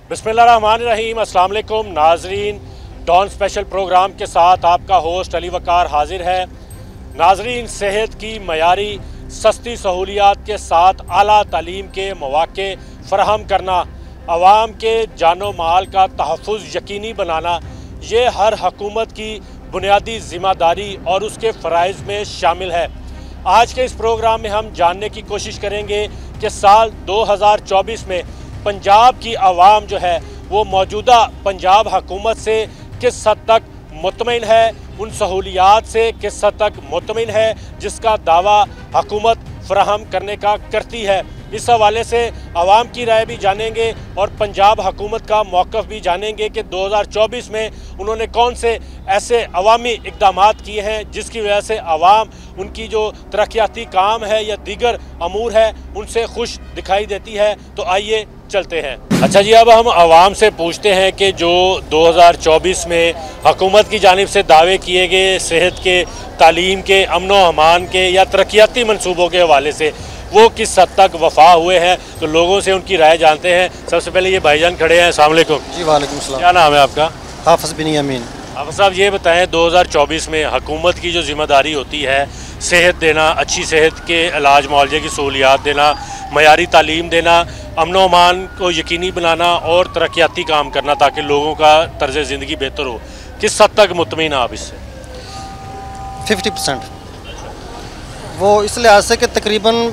बिस्मिल्लाहिर्रहमानिर्रहीम। अस्सलाम वालेकुम नाजरीन, डॉन स्पेशल प्रोग्राम के साथ आपका होस्ट अली वकार हाजिर है। नाजरीन, सेहत की मयारी सस्ती सहूलियात के साथ आला तालीम के मौक़े फ़राहम करना, आवाम के जानो माल का तहफ़्फ़ुज़ यकीनी बनाना, ये हर हुकूमत की बुनियादी ज़िम्मेदारी और उसके फ़राइज़ में शामिल है। आज के इस प्रोग्राम में हम जानने की कोशिश करेंगे कि साल 2024 में पंजाब की आवाम जो है वो मौजूदा पंजाब हुकूमत से किस हद तक मुतमईन है, उन सहूलियात से किस हद तक मुतमईन है जिसका दावा हुकूमत फ़राहम करने का करती है। इस हवाले से आवाम की राय भी जानेंगे और पंजाब हुकूमत का मौक़िफ़ भी जानेंगे कि 2024 में उन्होंने कौन से ऐसे अवामी इक़दामात किए हैं जिसकी वजह से आवाम उनकी जो तरक्याती काम है या दीगर अमूर है उनसे खुश दिखाई देती है। तो आइए चलते हैं। अच्छा जी, अब हम आवाम से पूछते हैं कि जो 2024 में हुकूमत की जानिब से दावे किए गए सेहत के, तालीम के, अमन व अमान के या तरक्याती मनसूबों के हवाले से वो किस हद तक वफा हुए हैं, तो लोगों से उनकी राय जानते हैं। सबसे पहले ये भाईजान खड़े हैं। अस्सलाम वालेकुम। जी वालेकुम सलाम। क्या नाम है आपका? हाफिज़ बिन यामीन। हाफिज़ साहब, ये बताएं 2024 में हुकूमत की जो ज़िम्मेदारी होती है सेहत देना, अच्छी सेहत के इलाज मुआवजे की सहूलियात देना, मयारी तालीम देना, अमन व अमान को यकीनी बनाना और तरक्याती काम करना ताकि लोगों का तर्ज ज़िंदगी बेहतर हो, किस हद तक मुतमईन आप इससे? 50%। वो इस लिहाज से कि तकरीबन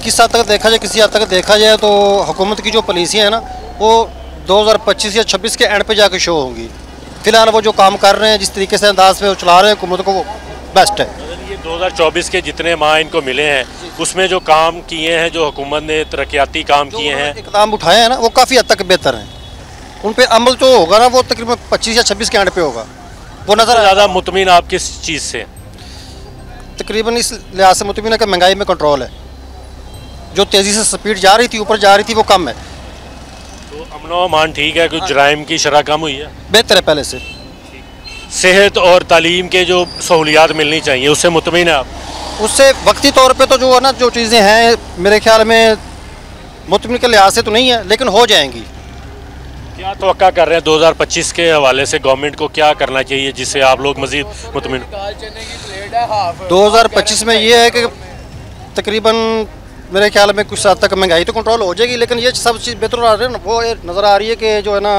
किस हद तक देखा जाए, किसी हद तक देखा जाए तो हुकूमत की जो पॉलिसियाँ हैं ना वो 2025 या 26 के एंड पे जाके शो होंगी। फ़िलहाल वो जो काम कर रहे हैं, जिस तरीके से अंदाज पे वो चला रहे हैं हुकूमत को, वो बेस्ट है। ये 2024 के जितने माह इनको मिले हैं उसमें जो काम किए हैं, जो हुकूमत ने तरक्याती काम किए हैं, इक़दाम उठाए हैं ना, वो काफ़ी हद तक बेहतर हैं। उन पर अमल जो होगा ना वो तकरीबन 25 या 26 के एंड पे होगा। वो नज़र ज़्यादा मुतमईन आप किस चीज़ से? तकरीबन इस लिहाज से मुतमईन है कि महंगाई में कंट्रोल है। जो तेज़ी से स्पीड जा रही थी, ऊपर जा रही थी, वो कम है। तो अमन व अमान ठीक है? कुछ जराइम की शरह कम हुई है? बेहतर है पहले से। सेहत और तालीम के जो सहूलियात मिलनी चाहिए उससे मुतमईन है आप? उससे वक्ती तौर पे तो जो है ना, जो चीज़ें हैं मेरे ख्याल में मुतमईन के लिहाज से तो नहीं है, लेकिन हो जाएंगी। क्या तवक्का कर रहे हैं 2025 के हवाले से गवर्नमेंट को क्या करना चाहिए जिससे आप लोग मज़ीद मुतमईन? 2025 में ये है कि तकरीबन मेरे ख्याल में कुछ हद तक महंगाई तो कंट्रोल हो जाएगी, लेकिन ये सब चीज़ बेहतर आ रही है ना, वो नज़र आ रही है कि जो है ना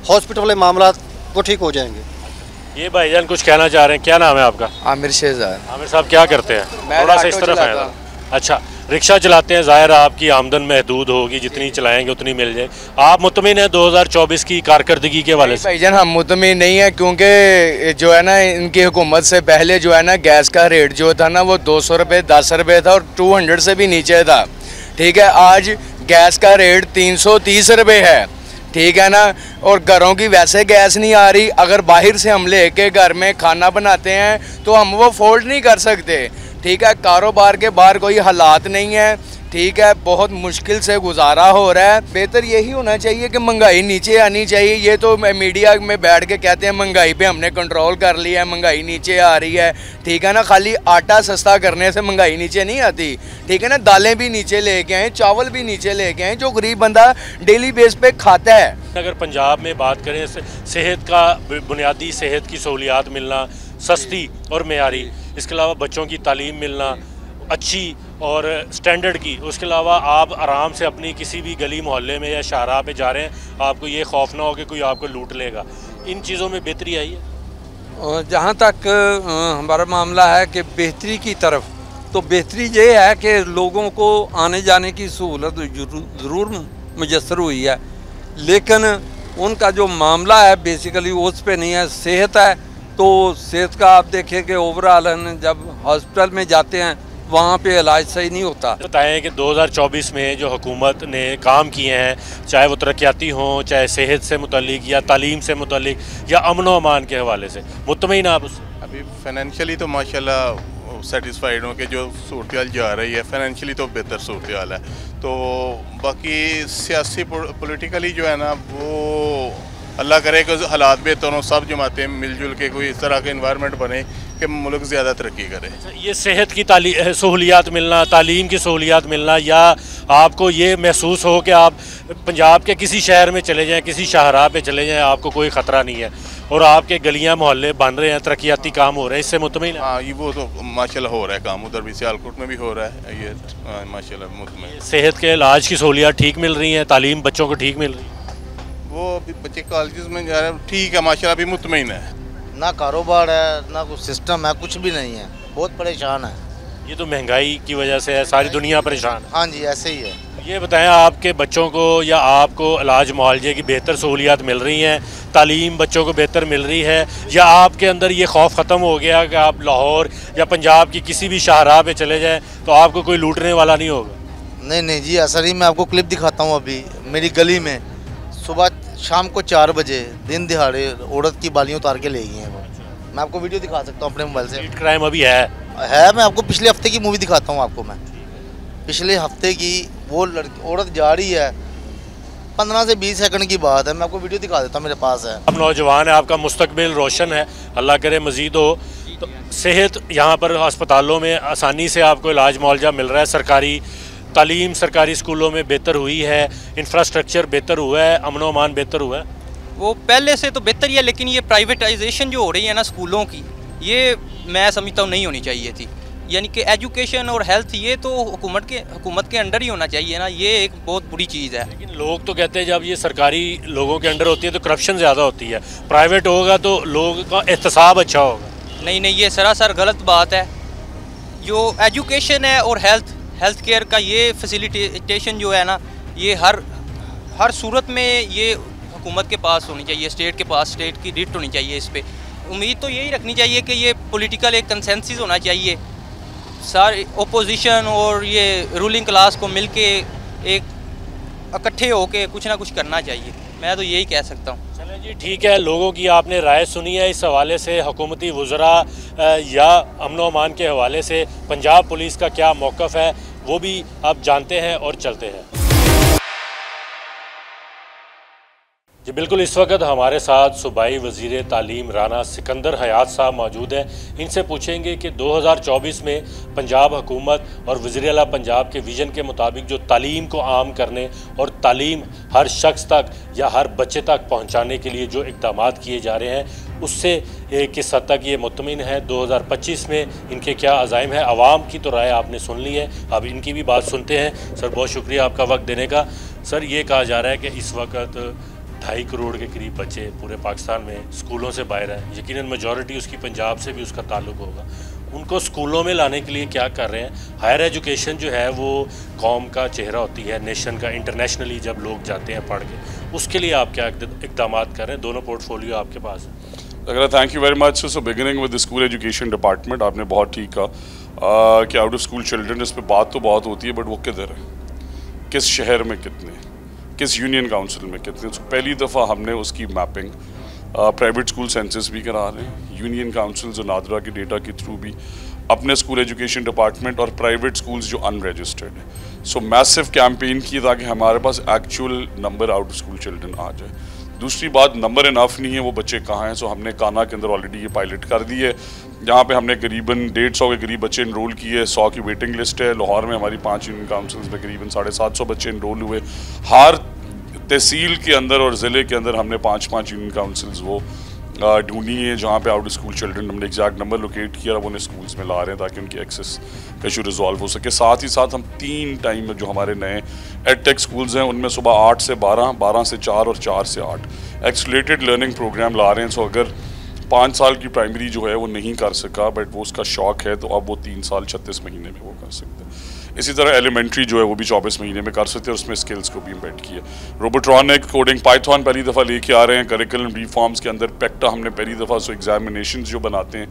हॉस्पिटल वाले मामला वो ठीक हो जाएंगे। ये भाईजान कुछ कहना चाह रहे हैं। क्या नाम है आपका? आमिर शेज़ाद। आमिर साहब क्या करते हैं? मैं थोड़ा सा इस तरफ है। अच्छा, रिक्शा चलाते हैं। ज़ाहिर आपकी आमदन महदूद होगी, जितनी चलाएंगे उतनी मिल जाए। आप मुतमईन है 2024 की कारकर्दगी के वाले से? भाईजान हम मुतमईन नहीं है, क्योंकि जो है ना इनकी हुकूमत से पहले जो है ना गैस का रेट जो था ना वो 200 रुपये 10 रुपये था और 200 से भी नीचे था। ठीक है, आज गैस का रेट 330 रुपये है। ठीक है ना, और घरों की वैसे गैस नहीं आ रही। अगर बाहर से हम लेके घर में खाना बनाते हैं तो हम वो अफोर्ड नहीं कर सकते। ठीक है, कारोबार के बाहर कोई हालात नहीं है। ठीक है, बहुत मुश्किल से गुजारा हो रहा है। बेहतर यही होना चाहिए कि महंगाई नीचे आनी चाहिए। ये तो मीडिया में बैठ के कहते हैं महंगाई पे हमने कंट्रोल कर लिया है, महंगाई नीचे आ रही है। ठीक है ना, खाली आटा सस्ता करने से महंगाई नीचे नहीं आती। ठीक है ना, दालें भी नीचे लेके आएँ, चावल भी नीचे लेके आएँ, जो गरीब बंदा डेली बेस पे खाता है। अगर पंजाब में बात करें सेहत का, बुनियादी सेहत की सहूलियात मिलना सस्ती और मेयारी, इसके अलावा बच्चों की तालीम मिलना अच्छी और स्टैंडर्ड की, उसके अलावा आप आराम से अपनी किसी भी गली मोहल्ले में या शाहराह पे जा रहे हैं, आपको ये खौफ ना हो कि कोई आपको लूट लेगा, इन चीज़ों में बेहतरी आई है? जहाँ तक हमारा मामला है कि बेहतरी की तरफ, तो बेहतरी ये है कि लोगों को आने जाने की सहूलत ज़रूर मुयस्सर हुई है, लेकिन उनका जो मामला है बेसिकली उस पे नहीं है। सेहत है तो सेहत का आप देखें कि ओवरऑल जब हॉस्पिटल में जाते हैं वहाँ पे इलाज सही नहीं होता। बताएं कि 2024 में जो हुकूमत ने काम किए हैं, चाहे वो तरक्याती हों, चाहे सेहत से मुतल्लिक या तालीम से मुतल्लिक या अमन व अमान के हवाले से, मुतमईन आप उससे? अभी फाइनेंशियली तो माशाल्लाह सेटिस्फाइड हूँ कि जो सूरत जा रही है फाइनेंशियली तो बेहतर सूरत है। तो बाकी सियासी पॉलिटिकली जो है ना वो अल्लाह करे कि हालात बेहतर हों, सब जमातें मिलजुल के कोई इस तरह का इन्वायरमेंट बने कि मुल्क ज़्यादा तरक्की करे। ये सेहत की सहूलियात मिलना, तालीम की सहूलियात मिलना, या आपको ये महसूस हो कि आप पंजाब के किसी शहर में चले जाएं, किसी शाहराह पे चले जाएं, आपको कोई ख़तरा नहीं है और आपके गलियां मोहल्ले बन रहे हैं, तरक्याती काम हो रहे हैं, इससे मुतमिन है? हाँ, ये वो तो माशाल्लाह हो रहा है काम, उधर भी सियालकोट में भी हो रहा है ये, माशाल्लाह मुतमिन। सेहत के इलाज की सहूलियात ठीक मिल रही हैं, तालीम बच्चों को ठीक मिल रही है? वो अभी बच्चे कॉलेज में जा रहे हैं, ठीक है माशाल्लाह, अभी मुतमिन है। ना कारोबार है, ना कुछ सिस्टम है, कुछ भी नहीं है, बहुत परेशान है। ये तो महंगाई की वजह से है, सारी दुनिया परेशान है। हाँ जी, ऐसे ही है। ये बताएं, आपके बच्चों को या आपको इलाज मुआलजे की बेहतर सहूलियात मिल रही हैं, तालीम बच्चों को बेहतर मिल रही है, या आपके अंदर ये खौफ ख़त्म हो गया कि आप लाहौर या पंजाब की किसी भी शाहराह पे चले जाएं तो आपको कोई लूटने वाला नहीं होगा? नहीं नहीं जी, ऐसा नहीं। मैं आपको क्लिप दिखाता हूँ। अभी मेरी गली में सुबह शाम को 4 बजे दिन दिहाड़े औरत की बालियाँ उतार के ले गई हैं वो। मैं आपको वीडियो दिखा सकता हूँ अपने मोबाइल से। स्ट्रीट क्राइम अभी है? मैं आपको पिछले हफ्ते की मूवी दिखाता हूँ आपको। मैं पिछले हफ्ते की वो औरत जा रही है, 15 से 20 सेकंड की बात है। मैं आपको वीडियो दिखा देता हूँ, मेरे पास है। आप नौजवान है, आपका मुस्तकबिल रोशन है, अल्लाह करे मज़ीद हो। तो सेहत यहाँ पर अस्पतालों में आसानी से आपको इलाज मुआलजा मिल रहा है, सरकारी तालीम सरकारी स्कूलों में बेहतर हुई है, इंफ्रास्ट्रक्चर बेहतर हुआ है, अमन व अमान बेहतर हुआ है? वो पहले से तो बेहतर ही है, लेकिन ये प्राइवेटाइजेशन जो हो रही है ना स्कूलों की, ये मैं समझता हूँ नहीं होनी चाहिए थी। यानी कि एजुकेशन और हेल्थ ये तो हुकूमत के अंडर ही होना चाहिए ना, ये एक बहुत बुरी चीज़ है। लेकिन लोग तो कहते हैं जब ये सरकारी लोगों के अंडर होती है तो करप्शन ज़्यादा होती है, प्राइवेट होगा तो लोगों का एहतसाब अच्छा होगा। नहीं नहीं, ये सरासर गलत बात है। जो एजुकेशन है और हेल्थ केयर का ये फैसिलिटेशन जो है ना, ये हर सूरत में ये हुकूमत के पास होनी चाहिए, स्टेट के पास, स्टेट की डिट होनी चाहिए। इस पर उम्मीद तो यही रखनी चाहिए कि ये पॉलिटिकल एक कंसेंसस होना चाहिए, सारी ओपोजिशन और ये रूलिंग क्लास को मिलके एक इकट्ठे होके कुछ ना कुछ करना चाहिए। मैं तो यही कह सकता हूँ। चलें जी, ठीक है, लोगों की आपने राय सुनी है। इस हवाले से हुकूमती वज़रा या अमन व अमान के हवाले से पंजाब पुलिस का क्या मौक़िफ़ है वो भी आप जानते हैं और चलते हैं। जी बिल्कुल, इस वक्त हमारे साथ सूबाई वज़ीर तालीम राना सिकंदर हयात साहब मौजूद हैं। इनसे पूछेंगे कि 2024 में पंजाब हुकूमत और वज़ीर आला पंजाब के विज़न के मुताबिक जो तालीम को आम करने और तालीम हर शख्स तक या हर बच्चे तक पहुंचाने के लिए जो इक़दामात किए जा रहे हैं, उससे किस हद तक ये मुतमिन है। 2025 में इनके क्या अज़ाइम है। आवाम की तो राय आपने सुन ली है, अब इनकी भी बात सुनते हैं। सर बहुत शुक्रिया आपका वक्त देने का। सर ये कहा जा रहा है कि इस वक्त 2.5 करोड़ के करीब बच्चे पूरे पाकिस्तान में स्कूलों से बाहर हैं, यकीनन मेजॉरिटी उसकी पंजाब से भी उसका ताल्लुक होगा। उनको स्कूलों में लाने के लिए क्या कर रहे हैं? हायर एजुकेशन जो है वो कौम का चेहरा होती है, नेशन का, इंटरनेशनली जब लोग जाते हैं पढ़ के, उसके लिए आप क्या इक़दाम कर रहे हैं? दोनों पोर्टफोलियो आपके पास है। अगर thank you very much. So beginning with the school education department, आपने बहुत ठीक कहा कि आउट ऑफ स्कूल चिल्ड्रन, इस पर बात तो बहुत होती है, बट वो किधर है, किस शहर में कितने, किस यूनियन काउंसिल में कितने। तो पहली दफ़ा हमने उसकी मैपिंग प्राइवेट स्कूल सेंसस भी करा रहे हैं, यूनियन काउंसिल्स और नादरा के डेटा के थ्रू भी, अपने स्कूल एजुकेशन डिपार्टमेंट और प्राइवेट स्कूल्स जो अनरजिस्टर्ड है। सो मैसिव कैंपेन की ताकि हमारे पास actual number out of school children आ जाए। दूसरी बात, नंबर इनफ नहीं है, वो बच्चे कहाँ हैं। सो हमने काना के अंदर ऑलरेडी ये पायलट कर दी है, जहाँ पे हमने करीबन 150 के करीब बच्चे इनरोल किए। 100 की वेटिंग लिस्ट है। लाहौर में हमारी 5 यूनियन काउंसिल्स में करीबन 750 बच्चे इनरोल हुए। हर तहसील के अंदर और ज़िले के अंदर हमने 5-5 यूनियन काउंसिल्स वो ढूंढी है, जहाँ पे आउट ऑफ स्कूल चिल्ड्रन हमने एग्जैक्ट नंबर लोकेट किया और उन्हें स्कूल्स में ला रहे हैं ताकि उनकी एक्सेस का इशू रिजॉल्व हो सके। साथ ही साथ हम 3 टाइम में जो हमारे नए एडटेक स्कूल्स हैं उनमें सुबह 8 से 12, 12 से 4 और 4 से 8 एक्सलेटेड लर्निंग प्रोग्राम ला रहे हैं। सो अगर 5 साल की प्राइमरी जो है वो नहीं कर सका, बट वो उसका शौक है, तो अब वो 3 साल 36 महीने में वो कर सकते हैं। इसी तरह एलिमेंट्री जो है वो भी 24 महीने में कर सकते हैं, उसमें स्किल्स को भी इम्बेड किया। रोबोट्रॉनिक, कोडिंग, पाइथन पहली दफ़ा लेके आ रहे हैं। करिकुलम रिफॉर्म्स के अंदर पेक्टा हमने पहली दफ़ा, सो एग्जामिनेशन जो बनाते हैं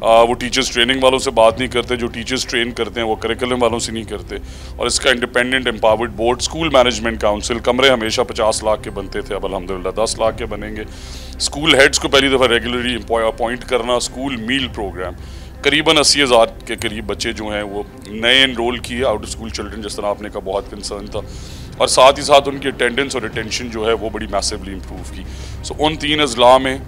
वो टीचर्स ट्रेनिंग वालों से बात नहीं करते, जो टीचर्स ट्रेन करते हैं वो करिकुलम वालों से नहीं करते। और इसका independent empowered board, school management council, कमरे हमेशा 50 लाख के बनते थे, अब अल्हम्दुलिल्लाह 10 लाख के बनेंगे। स्कूल हेड्स को पहली दफ़ा रेगुलरली अपॉइंट करना। स्कूल मील प्रोग्राम, करीबन 80,000 के करीब बच्चे जो हैं वो नए इनरोल किए आउट ऑफ स्कूल चिल्ड्रन, जिस तरह आपने का बहुत कंसर्न था। और साथ ही साथ उनकी अटेंडेंस और रिटेंशन जो है वो बड़ी मैसिवली इम्प्रूव की। सो उन 3 अजला में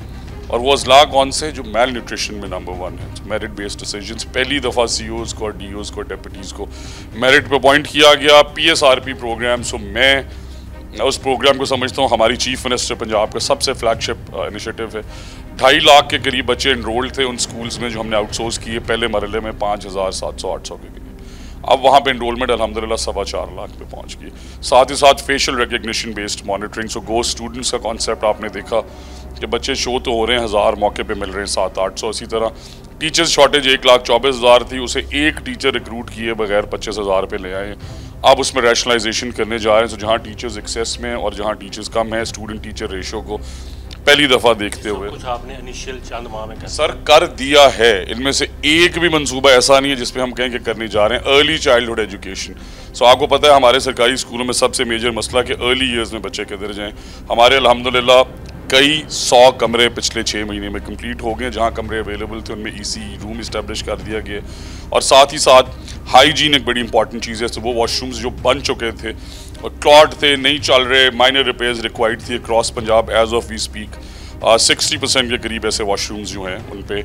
और वो अजला कौन से, जो मेल न्यूट्रिशन में नंबर 1 है। मेरिट बेस्ड डिसीजंस, पहली दफ़ा CEOs को और DOs को, डेप्यूटीज़ को मेरिट पे अपॉइंट किया गया। PSRP प्रोग्राम, सो मैं उस प्रोग्राम को समझता हूँ हमारी चीफ मिनिस्टर पंजाब का सबसे फ्लैगशिप इनिशिएटिव है। 2.5 लाख के करीब बच्चे इनरोल्ड थे उन स्कूल्स में जो हमने आउटसोर्स किए पहले मरहले में, 5,700-800 के करीब। अब वहाँ पे इनरोलमेंट अल्हम्दुलिल्लाह 4.25 लाख पे पहुँच गई। साथ ही साथ फेशियल रिकग्निशन बेस्ड मॉनिटरिंग, सो गोस्ट स्टूडेंट्स का कॉन्सेप्ट आपने देखा कि बच्चे शो तो हो रहे हैं, 1000 मौके पे मिल रहे हैं, 700-800। इसी तरह टीचर्स शॉर्टेज 1,24,000 थी, उसे एक टीचर रिक्रूट किए बगैर 25,000 पे ले आए। अब उसमें रैशनलाइजेशन करने जा रहे हैं, तो जहाँ टीचर्स एक्सेस में और जहाँ टीचर्स कम है, स्टूडेंट टीचर रेशो को पहली दफ़ा देखते हुए कुछ आपने इनिशियल चंद माह में सर कर दिया है। इनमें से एक भी मंसूबा ऐसा नहीं है जिसपे हम कहें कि करने जा रहे हैं। अर्ली चाइल्डहुड एजुकेशन, सो आपको पता है हमारे सरकारी स्कूलों में सबसे मेजर मसला कि अर्ली ईयर्स में बच्चे किधर जाएं। हमारे अल्हम्दुलिल्लाह कई 100 कमरे पिछले 6 महीने में कंप्लीट हो गए। जहाँ कमरे अवेलेबल थे उनमें EC रूम इस्टेब्लिश कर दिया गया। और साथ ही साथ हाइजीन एक बड़ी इंपॉर्टेंट चीज़ है। तो वो वॉशरूम्स जो बन चुके थे और क्लॉट थे, नहीं चल रहे, माइनर रिपेयर्स रिक्वायर्ड थी across Punjab as of we speak 60% के करीब ऐसे वॉशरूम्स जो हैं उन पे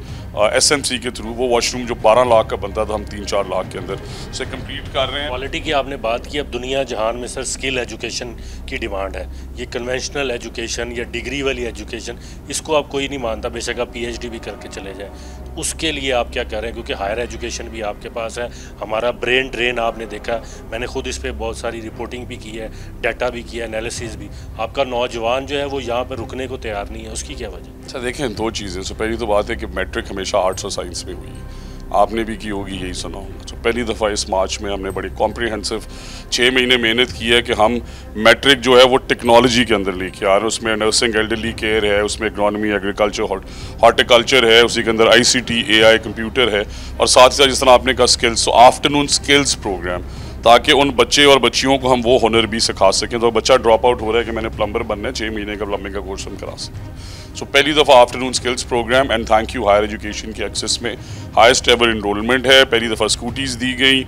SMC के थ्रू वो वॉशरूम जो 12 लाख का बनता था हम 3-4 लाख के अंदर से कंप्लीट कर रहे हैं। क्वालिटी की आपने बात की, अब दुनिया जहान में सर स्किल एजुकेशन की डिमांड है। ये कन्वेंशनल एजुकेशन या डिग्री वाली एजुकेशन, इसको आप कोई नहीं मानता, बेशक आप PhD भी करके चले जाएँ। उसके लिए आप क्या कर रहे हैं, क्योंकि हायर एजुकेशन भी आपके पास है, हमारा ब्रेन ड्रेन आपने देखा, मैंने खुद इस पर बहुत सारी रिपोर्टिंग भी की है, डाटा भी किया, एनालिसिस भी। आपका नौजवान जो है वो यहाँ पर रुकने को तैयार नहीं है, उसकी क्या वजह? अच्छा देखें, 2 चीज़ें। सो पहली तो बात है कि मैट्रिक हमेशा आर्ट्स और साइंस में हुई है, आपने भी की होगी, यही सुना होगा। तो पहली दफ़ा इस मार्च में हमने बड़ी कॉम्प्रिहेंसिव 6 महीने मेहनत की है कि हम मैट्रिक जो है वो टेक्नोलॉजी के अंदर लेके आ रहे हैं। उसमें नर्सिंग, एल्डरली केयर है, उसमें इकनॉमी, एग्रीकल्चर, हॉर्टिकल्चर है, उसी के अंदर ICT, AI, कंप्यूटर है, और साथ ही साथ जिस तरह आपने कहा स्किल्स, तो आफ्टरनून स्किल्स प्रोग्राम, ताकि उन बच्चे और बच्चियों को हम वो हुनर भी सिखा सकें। तो बच्चा ड्रॉप आउट हो रहा है कि मैंने प्लम्बर बनना है, 6 महीने का प्लम्बिंग का कोर्स हम करा सकते हैं। सो पहली दफ़ा afternoon skills program, and thank you hire education के एक्सेस में हाईएस्ट एवर इनरोलमेंट है। पहली दफ़ा स्कूटीज़ दी गई,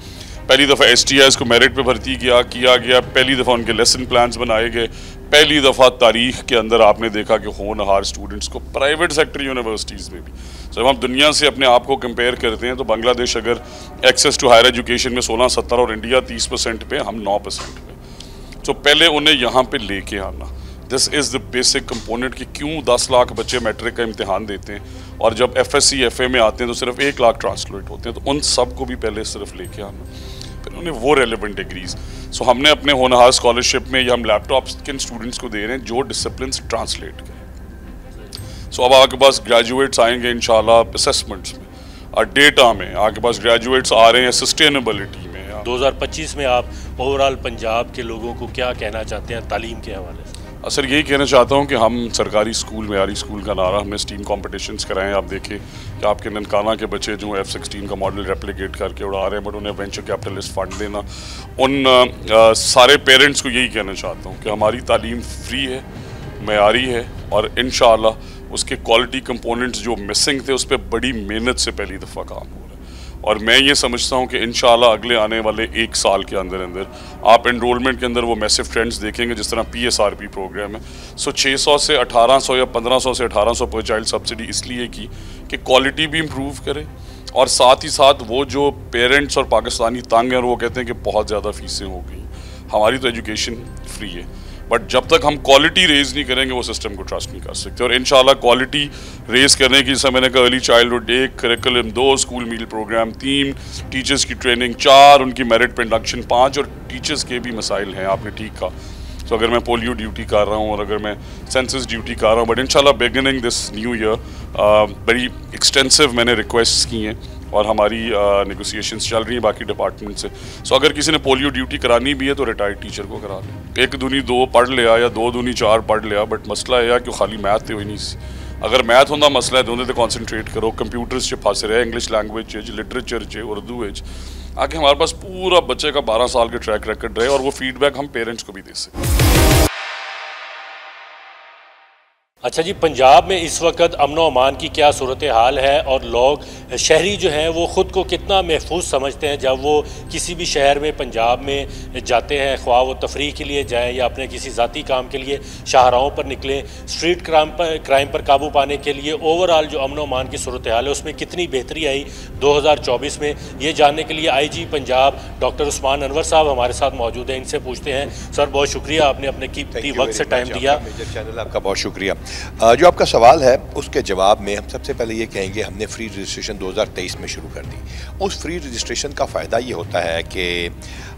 पहली दफ़ा STIs को मेरिट पे भर्ती किया गया, पहली दफ़ा उनके लेसन प्लान्स बनाए गए, पहली दफ़ा तारीख के अंदर आपने देखा कि होनहार स्टूडेंट्स को प्राइवेट सेक्टर यूनिवर्सिटीज़ में भी। जब हम दुनिया से अपने आप को कंपेयर करते हैं तो बांग्लादेश अगर एक्सेस टू हायर एजुकेशन में 16-17 और इंडिया 30% पे, हम 9% पे। तो पहले उन्हें यहाँ पे लेके आना, this is the basic component कि क्यों 10 लाख बच्चे मैट्रिक का इम्तिहान देते हैं और जब FSC FA में आते हैं तो सिर्फ 1 लाख ट्रांसलेट होते हैं। तो उन सब को भी पहले सिर्फ लेके आना, फिर उन्हें वो रेलिवेंट डिग्रीज। सो हमने अपने होनहार स्कॉलरशिप में ये हम लैपटॉप्स किन स्टूडेंट्स को दे रहे हैं जो डिसिप्लिन ट्रांसलेट करें। सो अब आपके पास ग्रेजुएट्स आएंगे इंशाल्लाह असेसमेंट्स में और डेटा में, आपके पास ग्रेजुएट्स आ रहे हैं सस्टेनेबिलिटी में। 2025 में आप ओवरऑल पंजाब के लोगों को क्या कहना चाहते हैं तालीम के हवाले से? सर यही कहना चाहता हूँ कि हम सरकारी स्कूल, मेयारी स्कूल का नारा, हमने स्टीम कॉम्पिटिशन्स कराएं। आप देखें कि आपके ननकाना के बच्चे जो F-16 का मॉडल रेप्लिकेट करके उड़ा रहे हैं, बट उन्हें वेंचर कैपिटलिस्ट फंड देना। उन सारे पेरेंट्स को यही कहना चाहता हूँ कि हमारी तालीम फ्री है, मेयारी है, और इंशाअल्लाह उसके क्वालिटी कंपोनेंट्स जो मिसिंग थे उस पर बड़ी मेहनत से पहली दफ़ा काम हो रहा है। और मैं ये समझता हूँ कि इंशाअल्लाह अगले आने वाले 1 साल के अंदर अंदर आप एनरोलमेंट के अंदर वो मैसिव ट्रेंड्स देखेंगे, जिस तरह PSRP प्रोग्राम है। सो 600 से 1800 या 1500 से 1800 पर चाइल्ड सब्सिडी इसलिए की कि क्वालिटी भी इम्प्रूव करे, और साथ ही साथ वो जो पेरेंट्स और पाकिस्तानी तंग हैं और वो कहते हैं कि बहुत ज़्यादा फीसें हो गई। हमारी तो एजुकेशन फ्री है, बट जब तक हम क्वालिटी रेज नहीं करेंगे वो सिस्टम को ट्रस्ट नहीं कर सकते। और इंशाल्लाह क्वालिटी रेज करने की, जैसा मैंने कहा, अर्ली चाइल्डहुड 1 करिकुलम, 2 स्कूल मील प्रोग्राम, 3 टीचर्स की ट्रेनिंग, 4 उनकी मेरिट पे इंडक्शन, 5 और टीचर्स के भी मसाइल हैं, आपने ठीक कहा। तो अगर मैं पोलियो ड्यूटी कर रहा हूँ और अगर मैं सेंसस ड्यूटी कर रहा हूँ, बट इंशाल्लाह बिगिनिंग दिस न्यू ईयर बड़ी एक्सटेंसिव मैंने रिक्वेस्ट्स की हैं और हमारी नेगोशिएशंस चल रही हैं बाकी डिपार्टमेंट से। सो अगर किसी ने पोलियो ड्यूटी करानी भी है तो रिटायर्ड टीचर को करा लें। 1 दूनी 2 पढ़ लिया या 2 दूनी 4 पढ़ लिया, बट मसला है कि खाली मैथ तो ही नहीं। अगर मैथ होंदा मसला है तो उन्हें कॉन्सनट्रेट करो, कंप्यूटर्स च फस रहे, इंग्लिश लैंग्वेज च, लिटरेचर च, उर्दू आगे हमारे पास पूरा बच्चे का 12 साल के ट्रैक रिकॉर्ड रहे और वो फीडबैक हम पेरेंट्स को भी दे सकें। अच्छा जी, पंजाब में इस वक्त अमन अमान की क्या सूरत हाल है और लोग शहरी जो हैं वो ख़ुद को कितना महफूज समझते हैं जब वो किसी भी शहर में पंजाब में जाते हैं, ख्वाह वो तफरीह के लिए जाएं या अपने किसी ज़ाती काम के लिए शाहराहों पर निकलें, स्ट्रीट क्राइम पर काबू पाने के लिए ओवरऑल जो अमन अमान की सूरत हाल है उसमें कितनी बेहतरी आई 2024 में, ये जानने के लिए IG पंजाब डॉक्टर उस्मान अनवर साहब हमारे साथ मौजूद हैं। इनसे पूछते हैं। सर, बहुत शुक्रिया, आपने अपने कीमती वक्त से टाइम दिया। मेजर चैनल आपका बहुत शुक्रिया। जो आपका सवाल है उसके जवाब में हम सबसे पहले ये कहेंगे हमने फ्री रजिस्ट्रेशन 2023 में शुरू कर दी। उस फ्री रजिस्ट्रेशन का फ़ायदा ये होता है कि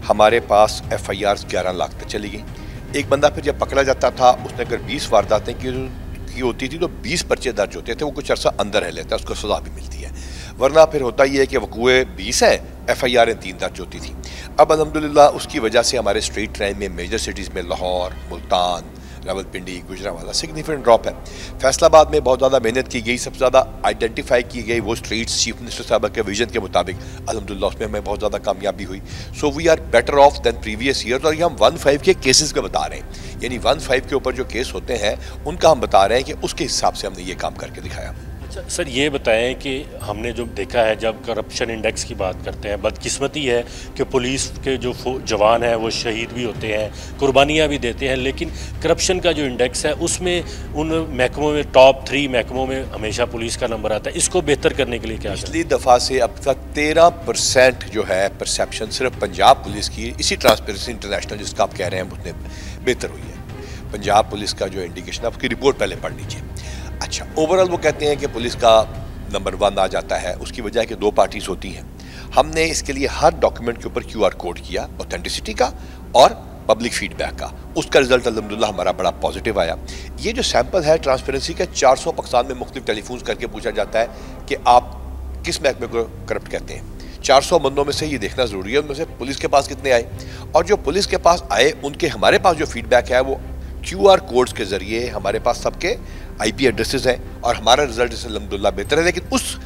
हमारे पास FIRs 11 लाख तक चली गई। एक बंदा फिर जब पकड़ा जाता था उसने अगर 20 वारदातें की होती थी तो 20 पर्चे दर्ज होते थे, वो कुछ अर्सा अंदर रह लेता है, उसको सज़ा भी मिलती है। वरना फिर होता ही है कि वकूए 20 हैं, FIR 3 दर्ज होती थी। अब अल्हम्दुलिल्लाह उसकी वजह से हमारे स्ट्रीट क्राइम में मेजर सिटीज़ में लाहौर, मुल्तान, रावलपिंडी, गुजरांवाला सिग्निफिकेंट ड्रॉप है। फैसलाबाद में बहुत ज़्यादा मेहनत की गई, सबसे ज़्यादा आइडेंटिफाई की गई वो स्ट्रीट्स चीफ मिनिस्टर साहब के विजन के मुताबिक, अल्हम्दुलिल्लाह उसमें हमें बहुत ज़्यादा कामयाबी हुई। So we are better off than previous year. और ये हम 1.5 के केसेस का बता रहे हैं, यानी 1.5 के ऊपर जो केस होते हैं उनका हम बता रहे हैं कि उसके हिसाब से हमने ये काम करके दिखाया। अच्छा सर, ये बताएं कि हमने जो देखा है जब करप्शन इंडेक्स की बात करते हैं, बदकिस्मती है कि पुलिस के जो जवान हैं वो शहीद भी होते हैं, कुर्बानियाँ भी देते हैं, लेकिन करप्शन का जो इंडेक्स है उसमें उन महकमों में टॉप 3 महकमों में हमेशा पुलिस का नंबर आता है। इसको बेहतर करने के लिए क्या पिछली दफ़ा से अब तक 13% जो है परसेप्शन सिर्फ पंजाब पुलिस की इसी ट्रांसपेरेंसी इंटरनेशनल जिसका आप कह रहे हैं उसने बेहतर हुई है। पंजाब पुलिस का जो इंडिकेशन है उसकी रिपोर्ट पहले पढ़ लीजिए। अच्छा, ओवरऑल वो कहते हैं कि पुलिस का नंबर 1 आ जाता है। उसकी वजह है कि 2 पार्टीज होती हैं। हमने इसके लिए हर डॉक्यूमेंट के ऊपर QR कोड किया, ऑथेंटिसिटी का और पब्लिक फीडबैक का। उसका रिजल्ट अल्हम्दुलिल्लाह हमारा बड़ा पॉजिटिव आया। ये जो सैंपल है ट्रांसपेरेंसी का 400 पाकिस्तान में मुख्तलिफ टेलीफोन करके पूछा जाता है कि आप किस महकमे को करप्ट कहते हैं। 400 बंदों में से ये देखना ज़रूरी है उनमें से पुलिस के पास कितने आए, और जो पुलिस के पास आए उनके हमारे पास जो फीडबैक है वो QR कोड्स के ज़रिए हमारे पास सबके IP एड्रेसेस हैं और हमारा रिजल्ट इस अल्हम्दुलिल्लाह बेहतर है। लेकिन उस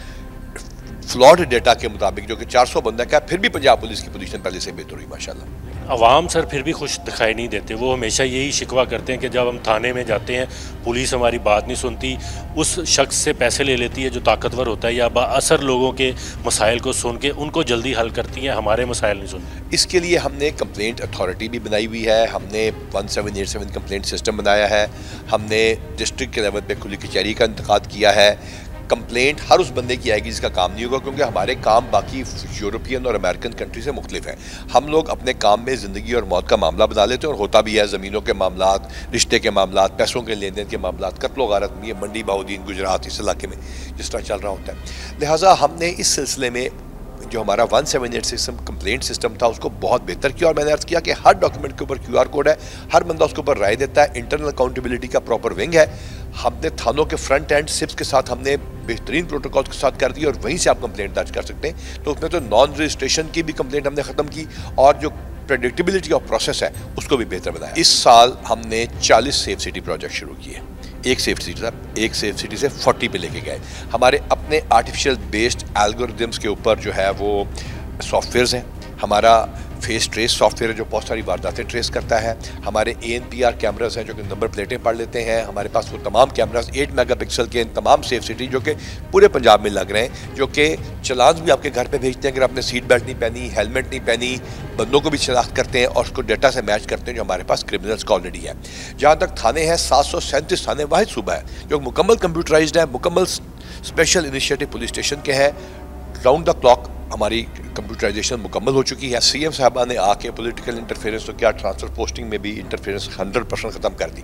फ्लॉड डेटा के मुताबिक जो कि 400 बंदा का, फिर भी पंजाब पुलिस की पोजीशन पहले से बेहतर हुई माशाल्लाह। अवाम सर फिर भी खुश दिखाई नहीं देते, वो हमेशा यही शिकवा करते हैं कि जब हम थाने में जाते हैं पुलिस हमारी बात नहीं सुनती, उस शख्स से पैसे ले लेती है जो ताकतवर होता है या बाअसर लोगों के मसाइल को सुन के उनको जल्दी हल करती हैं, हमारे मसाइल नहीं सुनती। इसके लिए हमने कंप्लेंट अथॉरिटी भी बनाई हुई है, हमने 1787 कंप्लेंट सिस्टम बनाया है, हमने डिस्ट्रिक्ट के लेवल पे खुली कचहरी का इंतकाद किया है। कंप्लेंट हर उस बंदे की आएगी जिसका काम नहीं होगा, क्योंकि हमारे काम बाकी यूरोपियन और अमेरिकन कंट्री से मुख्तलिफ हैं। हम लोग अपने काम में ज़िंदगी और मौत का मामला बना लेते हैं, और होता भी है ज़मीनों के मामलात, रिश्ते के मामलात, पैसों के लेन देन के मामलात, कत्लो गारत में, मंडी बहाउद्दीन गुजरात इस इलाके में जिस तरह चल रहा होता है। लिहाजा हमने इस सिलसिले में जो हमारा 178 सिस्टम कंप्लेंट सिस्टम था उसको बहुत बेहतर किया, और मैंने अर्ज़ किया कि हर डॉक्यूमेंट के ऊपर QR कोड है, हर बंदा उसके ऊपर राय देता है, इंटरनल अकाउंटेबिलिटी का प्रॉपर विंग है। हमने थानों के फ्रंट एंड सिप्स के साथ हमने बेहतरीन प्रोटोकॉल के साथ कर दी, और वहीं से आप कंप्लेंट दर्ज कर सकते हैं। तो उसमें तो नॉन रजिस्ट्रेशन की भी कंप्लेंट हमने ख़त्म की, और जो प्रेडिक्टेबिलिटी ऑफ प्रोसेस है उसको भी बेहतर बनाया। इस साल हमने 40 सेफ सिटी प्रोजेक्ट शुरू किए। एक सेफ सिटी से 40 पे लेके गए। हमारे अपने आर्टिफिशियल बेस्ड एल्गोरिदम्स के ऊपर जो है वो सॉफ्टवेयर्स हैं। हमारा फेस ट्रेस सॉफ्टवेयर है जो बहुत सारी वारदातें ट्रेस करता है। हमारे ANPR कैमरास हैं जो कि नंबर प्लेटें पढ़ लेते हैं। हमारे पास वो तमाम कैमरास 8 मेगापिक्सल के तमाम सेफ सिटी जो कि पूरे पंजाब में लग रहे हैं, जो कि चलान भी आपके घर पे भेजते हैं अगर आपने सीट बेल्ट नहीं पहनी, हेलमेट नहीं पहनी, बंदों को भी शनाख्त करते हैं और उसको डेटा से मैच करते हैं जो हमारे पास क्रिमिनल्स का ऑलरेडी है। जहाँ तक थाने हैं 737 थाने वाहिद सूबा है जो मुकम्मल कंप्यूटराइज्ड है, मुकम्मल स्पेशल इनिशिएटिव पुलिस स्टेशन के हैं। राउंड द क्लॉक हमारी कंप्यूटराइजेशन मुकम्मल हो चुकी है। CM साहबा ने आके पॉलिटिकल इंटरफेरेंस तो क्या, ट्रांसफर पोस्टिंग में भी इंटरफेरेंस 100% ख़त्म कर दी।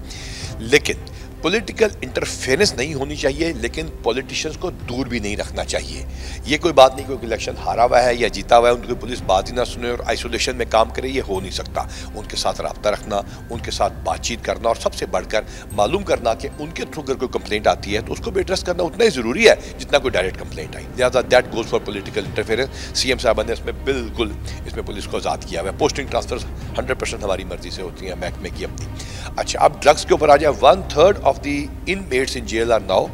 लेकिन पॉलिटिकल इंटरफेरेंस नहीं होनी चाहिए, लेकिन पॉलिटिशियंस को दूर भी नहीं रखना चाहिए। ये कोई बात नहीं क्योंकि इलेक्शन हारा हुआ है या जीता हुआ है उनकी पुलिस बात ही ना सुने और आइसोलेशन में काम करे, ये हो नहीं सकता। उनके साथ रब्ता रखना, उनके साथ बातचीत करना, और सबसे बढ़कर मालूम करना कि उनके थ्रू अगर कोई कंप्लेंट आती है तो उसको भी एड्रेस करना उतना ही ज़रूरी है जितना कोई डायरेक्ट कंप्लेंट आई। लिहाजा that goes for political interference. CM साहब ने इसमें बिल्कुल इसमें पुलिस को आज़ाद किया हुआ है। पोस्टिंग ट्रांसफर 100% हमारी मर्जी से होती हैं महकमे की अपनी। अच्छा, अब ड्रग्स के ऊपर आ जाए। 1/3 of the inmates in jail are now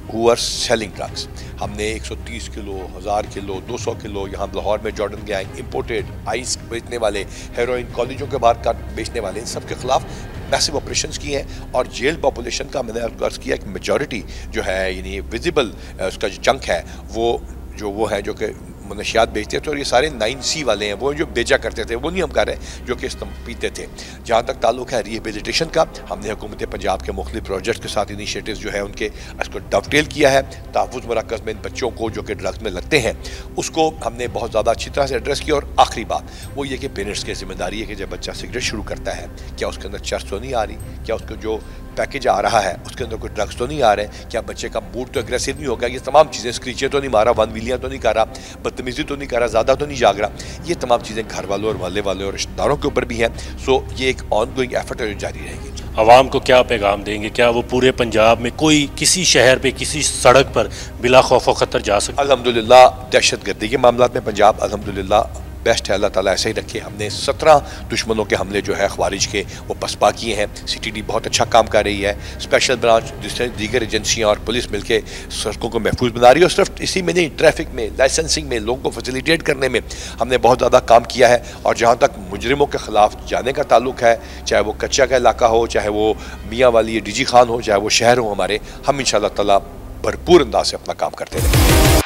who are selling drugs. हमने 130 किलो, 1000 किलो, 200 किलो, यहाँ लाहौर में जॉर्डन गैंग, इम्पोर्टेड आइस बेचने वाले, हेरोइन कॉलेजों के बाहर का बेचने वाले, इन सब के खिलाफ मैसिव ऑपरेशंस किए हैं। और जेल पॉपुलेशन का मैंने आपको अर्ज़ किया कि मेजॉरिटी जो है यानी विजिबल उसका जो चंक है वो है जो कि मनशियात बेचते थे, और ये सारे 9C वाले हैं, वो जो बेचा करते थे, वो नहीं हम कर रहे जो कि इस्तेमाल पीते थे। जहाँ तक ताल्लुक है रिहेबिलिटेशन का, हमने हुकूमत पंजाब के मुख्तलिफ प्रोजेक्ट्स के साथ इनिशिएटिव्स जो है उनके इसको डवटेल किया है। तहफ़्फ़ुज़ मरकज़ में इन बच्चों को जो कि ड्रग्स में लगते हैं उसको हमने बहुत ज़्यादा अच्छी तरह से एड्रेस किया। और आखिरी बात वो ये कि पेरेंट्स की जिम्मेदारी है कि जब बच्चा सिगरेट शुरू करता है, क्या उसके अंदर चर्च तो नहीं आ रही, क्या उसको जो पैकेज आ रहा है उसके अंदर कोई ड्रग्स तो नहीं आ रहे, क्या बच्चे का मूड तो एग्रेसिव नहीं होगा, ये तमाम चीज़ें, स्क्रीचें तो नहीं मारा, वन विलियाँ तो नहीं कर रहा, बदतमीज़ी तो नहीं कर रहा, ज़्यादा तो नहीं जाग रहा, ये तमाम चीज़ें घर वालों और वाले और रिश्तेदारों के ऊपर भी हैं। सो ये एक ऑन गोइंग एफर्ट है जो जारी रहेगी। आवाम को क्या पैगाम देंगे? क्या वो पूरे पंजाब में कोई किसी शहर पे किसी सड़क पर बिला खौफ खतर जा सकता? अल्हम्दुलिल्लाह दहशतगर्दी के मामला में पंजाब अल्हम्दुलिल्लाह बेस्ट है, अल्लाह ताला ऐसे ही रखे। हमने 17 दुश्मनों के हमले जो है ख्वारिज के वो पसपा किए हैं। CTD बहुत अच्छा काम कर रही है, स्पेशल ब्रांच जिससे दीगर एजेंसियाँ और पुलिस मिलकर सड़कों को महफूज बना रही है। और सिर्फ इसी में नहीं, ट्रैफिक में, लाइसेंसिंग में, लोगों को फैसिलिटेट करने में हमने बहुत ज़्यादा काम किया है। और जहाँ तक मुजरिमों के ख़िलाफ़ जाने का ताल्लुक है, चाहे वो कच्चा का इलाका हो, चाहे वो मियाँ वाली DG खान हो, चाहे वो शहर हो हमारे, हम इंशाअल्लाह ताला भरपूर अंदाज से अपना काम करते रहेंगे।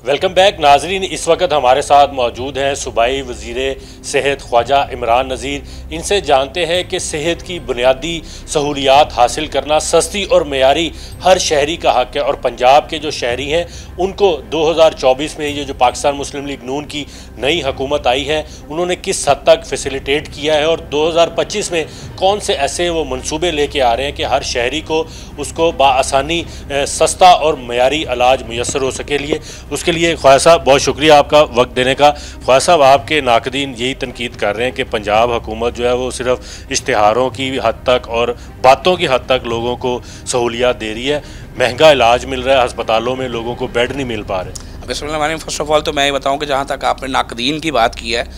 वेलकम बैक नाजरीन, इस वक्त हमारे साथ मौजूद हैं सूबाई वज़ीर सेहत ख्वाजा इमरान नज़ीर। इनसे जानते हैं कि सेहत की बुनियादी सहूलियात हासिल करना सस्ती और मेयारी हर शहरी का हक़ है, और पंजाब के जो शहरी हैं उनको 2024 में ये जो पाकिस्तान मुस्लिम लीग नून की नई हुकूमत आई है उन्होंने किस हद तक फैसिलिटेट किया है, और 2025 में कौन से ऐसे वो मंसूबे लेके आ रहे हैं कि हर शहरी को उसको बाआसानी सस्ता और मेयारी इलाज मुयसर हो सके। लिए उसके लिए ख्वाजा साहब बहुत शुक्रिया आपका वक्त देने का। ख्वाजा साहब, आपके नाकदीन यही तनकीद कर रहे हैं कि पंजाब हुकूमत जो है वो सिर्फ इश्तिहारों की हद तक और बातों की हद तक लोगों को सहूलियात दे रही है, महंगा इलाज मिल रहा है, अस्पतालों में लोगों को बेड नहीं मिल पा रहे। बिस्मिल्लाह, फर्स्ट ऑफ ऑल तो मैं ये बताऊं कि जहाँ तक आपने नाकदीन की बात की है,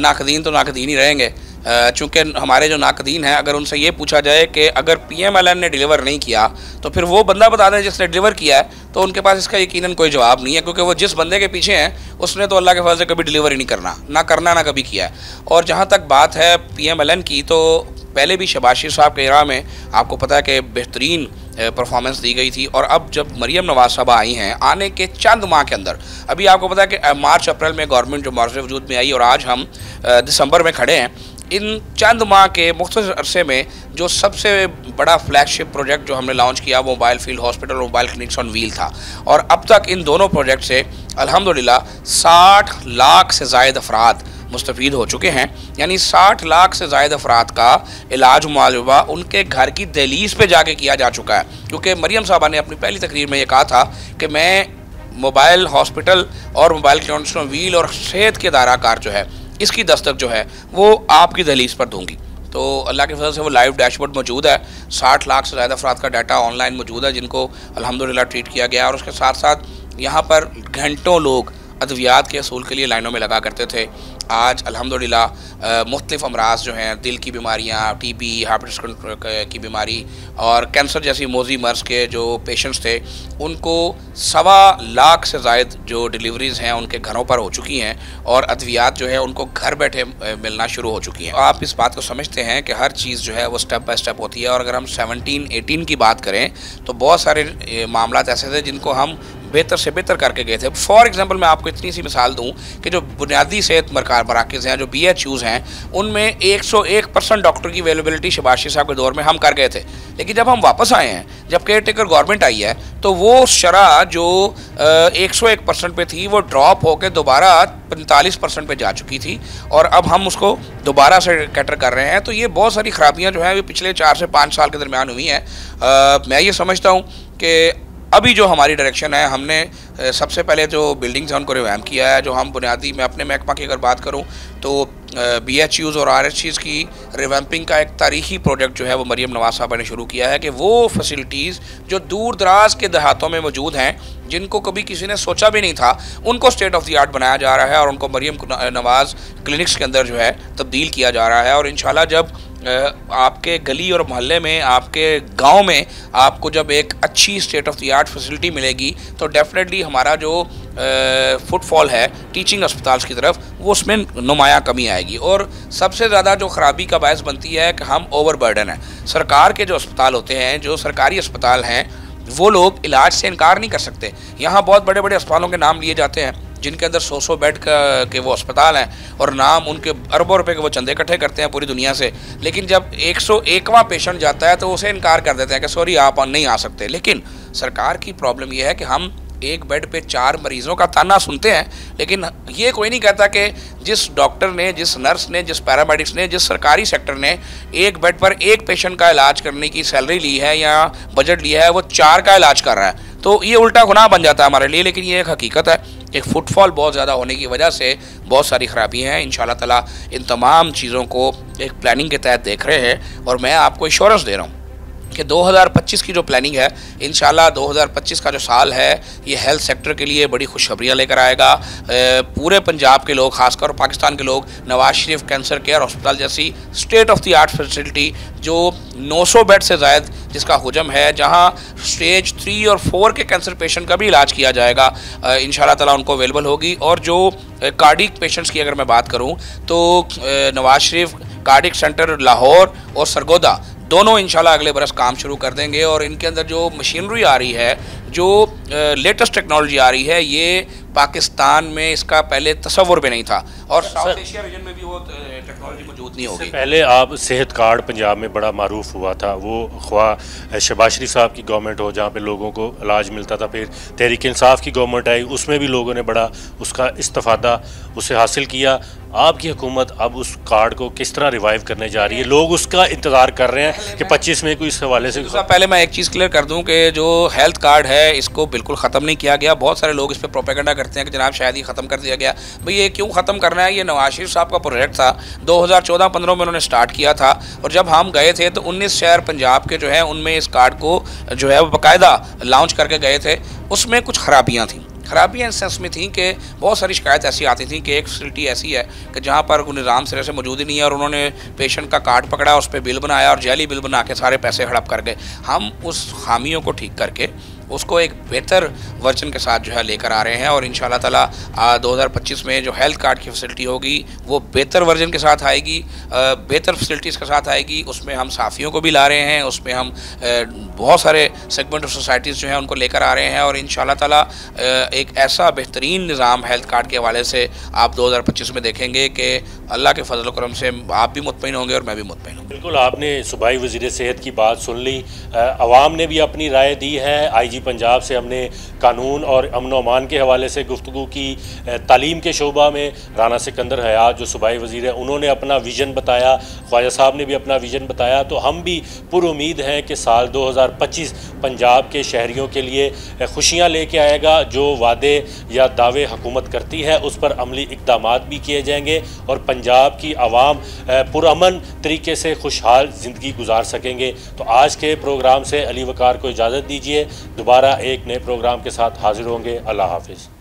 नाकदीन तो नाकदीन ही रहेंगे, चूँकि हमारे जो नाकदीन हैं अगर उनसे ये पूछा जाए कि अगर PMLN ने डिलीवर नहीं किया तो फिर वो बंदा बता दें जिसने डिलीवर किया है, तो उनके पास इसका यकीनन कोई जवाब नहीं है, क्योंकि वो जिस बंदे के पीछे हैं उसने तो अल्लाह के फज़ल से कभी डिलीवर ही नहीं करना ना कभी किया है। और जहाँ तक बात है PMLN की, तो पहले भी शहबाज शरीफ साहब के एरा में आपको पता है कि बेहतरीन परफॉर्मेंस दी गई थी। और अब जब मरियम नवाज साहबा आई हैं, आने के चंद माह के अंदर, अभी आपको पता है कि मार्च अप्रैल में गवर्नमेंट जो मार्च वजूद में आई और आज हम दिसंबर में खड़े हैं, इन चंद माह के मुख्तसर अरसे में जो सबसे बड़ा फ्लैगशिप प्रोजेक्ट जो हमने लॉन्च किया वो मोबाइल फील्ड हॉस्पिटल और मोबाइल क्लिनिक्स ऑन व्हील था। और अब तक इन दोनों प्रोजेक्ट से अल्हम्दुलिल्लाह 60 लाख से ज़ायद अफराद मुस्तफ़ीद हो चुके हैं। यानी 60 लाख से ज़ायद अफराद का इलाज मुआलजा उनके घर की दहलीज़ पे जाके किया जा चुका है, क्योंकि मरियम साहबा ने अपनी पहली तकरीर में ये कहा था कि मैं मोबाइल हॉस्पिटल और मोबाइल क्लिनिक्स ऑन व्हील और सेहत के दायरा कार जो है इसकी दस्तक जो है वो आपकी दहलीज़ पर दूंगी। तो अल्लाह के फजल से वो लाइव डैशबोर्ड मौजूद है, 60 लाख से ज़्यादा अफराद का डाटा ऑनलाइन मौजूद है जिनको अल्हम्दुलिल्लाह ट्रीट किया गया। और उसके साथ साथ यहाँ पर घंटों लोग अद्वियात के असूल के लिए लाइनों में लगा करते थे। आज अल्हम्दुलिल्लाह मुख्तलिफ़ अमराज जो हैं, दिल की बीमारियाँ, TB, हार्ट की बीमारी और कैंसर जैसी मोजी मर्ज़ के जो पेशेंट्स थे उनको 1.25 लाख से ज़ायद जो डिलीवरीज़ हैं उनके घरों पर हो चुकी हैं, और अद्वियात जो है उनको घर बैठे मिलना शुरू हो चुकी हैं। आप इस बात को समझते हैं कि हर चीज़ जो है वो स्टेप बाय स्टेप होती है। और अगर हम 17-18 की बात करें तो बहुत सारे मामला ऐसे थे जिनको हम बेहतर से बेहतर करके गए थे। फॉर एग्जांपल मैं आपको इतनी सी मिसाल दूं कि जो बुनियादी सेहत मराकज़ हैं, जो BHUs हैं, उनमें 101% डॉक्टर की अवेलेबिलिटी शहबाज शरीफ साहब के दौर में हम कर गए थे। लेकिन जब हम वापस आए हैं, जब केयर टेकर गवर्नमेंट आई है, तो वो शरह जो 101% पे थी वो ड्रॉप होकर दोबारा 45% पे जा चुकी थी, और अब हम उसको दोबारा से कैटर कर रहे हैं। तो ये बहुत सारी खराबियाँ जो हैं वो पिछले 4 से 5 साल के दरमियान हुई हैं। मैं ये समझता हूँ कि अभी जो हमारी डायरेक्शन है, हमने सबसे पहले जो बिल्डिंग्स हैं उनको रिवैम्प किया है। जो हम बुनियादी, मैं अपने महकमा की अगर बात करूं तो BHUs और RHCs की रिवैम्पिंग का एक तारीखी प्रोजेक्ट जो है वो मरियम नवाज साहबा ने शुरू किया है कि वो फैसिलिटीज़ जो दूर दराज के देहातों में मौजूद हैं, जिनको कभी किसी ने सोचा भी नहीं था, उनको स्टेट ऑफ द आर्ट बनाया जा रहा है और उनको मरियम नवाज क्लिनिक्स के अंदर जो है तब्दील किया जा रहा है। और इंशाल्लाह जब आपके गली और मोहल्ले में, आपके गांव में आपको जब एक अच्छी state of the art facility मिलेगी तो डेफिनेटली हमारा जो फुटफॉल है टीचिंग अस्पताल की तरफ वो उसमें नुमाया कमी आएगी। और सबसे ज़्यादा जो ख़राबी का बायस बनती है कि हम ओवरबर्डन हैं। सरकार के जो अस्पताल होते हैं, जो सरकारी अस्पताल हैं, वो लोग इलाज से इनकार नहीं कर सकते। यहाँ बहुत बड़े बड़े अस्पतालों के नाम लिए जाते हैं जिनके अंदर 100 बेड के वो अस्पताल हैं और नाम उनके अरबों रुपए के वो चंदे इकट्ठे करते हैं पूरी दुनिया से, लेकिन जब 101वां पेशेंट जाता है तो उसे इनकार कर देते हैं कि सॉरी आप नहीं आ सकते। लेकिन सरकार की प्रॉब्लम यह है कि हम एक बेड पे 4 मरीज़ों का ताना सुनते हैं, लेकिन ये कोई नहीं कहता कि जिस डॉक्टर ने, जिस नर्स ने, जिस पैरामेडिक्स ने, जिस सरकारी सेक्टर ने एक बेड पर एक पेशेंट का इलाज करने की सैलरी ली है या बजट लिया है, वो 4 का इलाज कर रहा है। तो ये उल्टा गुनाह बन जाता है हमारे लिए, लेकिन ये एक हकीकत है। एक फुटफॉल बहुत ज़्यादा होने की वजह से बहुत सारी खराबियाँ हैं। इंशाल्लाह ताला इन तमाम चीज़ों को एक प्लानिंग के तहत देख रहे हैं और मैं आपको एश्योरेंस दे रहा हूँ कि 2025 की जो प्लानिंग है, इंशाल्लाह 2025 का जो साल है ये हेल्थ सेक्टर के लिए बड़ी खुशखबरियाँ लेकर आएगा। पूरे पंजाब के लोग, खासकर पाकिस्तान के लोग, Nawaz Sharif cancer care hospital जैसी state of the art facility जो 900 बेड से ज़ायद जिसका हुजम है, जहां स्टेज 3 और 4 के कैंसर पेशेंट का भी इलाज किया जाएगा, इंशाल्लाह ताला उनको अवेलेबल होगी। और जो कार्डिक पेशेंट्स की अगर मैं बात करूं तो नवाज शरीफ कार्डिक सेंटर लाहौर और सरगोदा दोनों इंशाल्लाह अगले बरस काम शुरू कर देंगे। और इनके अंदर जो मशीनरी आ रही है, जो लेटेस्ट टेक्नोलॉजी आ रही है, ये पाकिस्तान में इसका पहले तसव्वुर भी नहीं था और साउथ एशिया रीजन में भी वो टेक्नोलॉजी मौजूद नहीं होगी। पहले आप सेहत कार्ड पंजाब में बड़ा मारूफ हुआ था, वो ख्वाह शहबाज शरीफ साहब की गवर्नमेंट हो जहाँ पे लोगों को इलाज मिलता था, फिर तहरीक इंसाफ की गवर्नमेंट आई, उसमें भी लोगों ने बड़ा उसका इस्तिफादा उससे हासिल किया। आपकी हुकूमत अब उस कार्ड को किस तरह रिवाइव करने जा रही है? लोग उसका इंतज़ार कर रहे हैं कि 25 में कोई इस हवाले से। पहले मैं एक चीज़ क्लियर कर दूं कि जो हेल्थ कार्ड है इसको बिल्कुल ख़त्म नहीं किया गया। बहुत सारे लोग इस पर प्रोपेगेंडा करते हैं कि जनाब शायद ये ख़त्म कर दिया गया। भाई ये क्यों ख़त्म करना है? ये नवाज शरीफ साहब का प्रोजेक्ट था, 2014-15 में उन्होंने स्टार्ट किया था और जब हम गए थे तो 19 शहर पंजाब के जो है उनमें इस कार्ड को जो है वो बाकायदा लॉन्च करके गए थे। उसमें कुछ खराबियाँ थीं। खराबियाँ इस सेंस में थी कि बहुत सारी शिकायत ऐसी आती थी कि एक फैसिलिटी ऐसी है कि जहाँ पर कोई निज़ाम सिरे से मौजूद ही नहीं है और उन्होंने पेशेंट का कार्ड पकड़ा, उस पर बिल बनाया और जाली बिल बना के सारे पैसे हड़प कर गए। हम उस खामियों को ठीक करके उसको एक बेहतर वर्जन के साथ जो है लेकर आ रहे हैं और इंशाल्लाह ताला 2025 में जो हेल्थ कार्ड की फैसिलिटी होगी वो बेहतर वर्जन के साथ आएगी, बेहतर फैसिलिटीज़ के साथ आएगी। उसमें हम साफ़ियों को भी ला रहे हैं, उसमें हम बहुत सारे सेगमेंट ऑफ सोसाइटीज़ जो हैं उनको लेकर आ रहे हैं और इंशाल्लाह ताला एक ऐसा बेहतरीन निज़ाम हेल्थ कार्ड के हवाले से आप 2025 में देखेंगे कि अल्लाह के फजल करम से आप भी मुतमईन होंगे और मैं भी मुतमईन हूँ। बिल्कुल, आपने सूबाई वज़ीर सेहत की बात सुन ली, अवाम ने भी अपनी राय दी है। IG पंजाब से हमने कानून और अमन व अमान के हवाले से गुफ्तगू की। तालीम के शोबा में राना सिकंदर हयात जो सूबाई वज़ीर है उन्होंने अपना विज़न बताया, ख्वाजा साहब ने भी अपना विज़न बताया। तो हम भी पुरुमीद हैं कि साल 2025 पंजाब के शहरियों के लिए खुशियाँ लेके आएगा। जो वादे या दावे हुकूमत करती है उस पर अमली इक़दामात भी किए जाएंगे और पंजाब की आवाम पुरअमन तरीके से खुशहाल ज़िंदगी गुजार सकेंगे। तो आज के प्रोग्राम से अली वकार को इजाज़त दीजिए, दोबारा एक नए प्रोग्राम के साथ हाजिर होंगे। अल्लाह हाफिज़।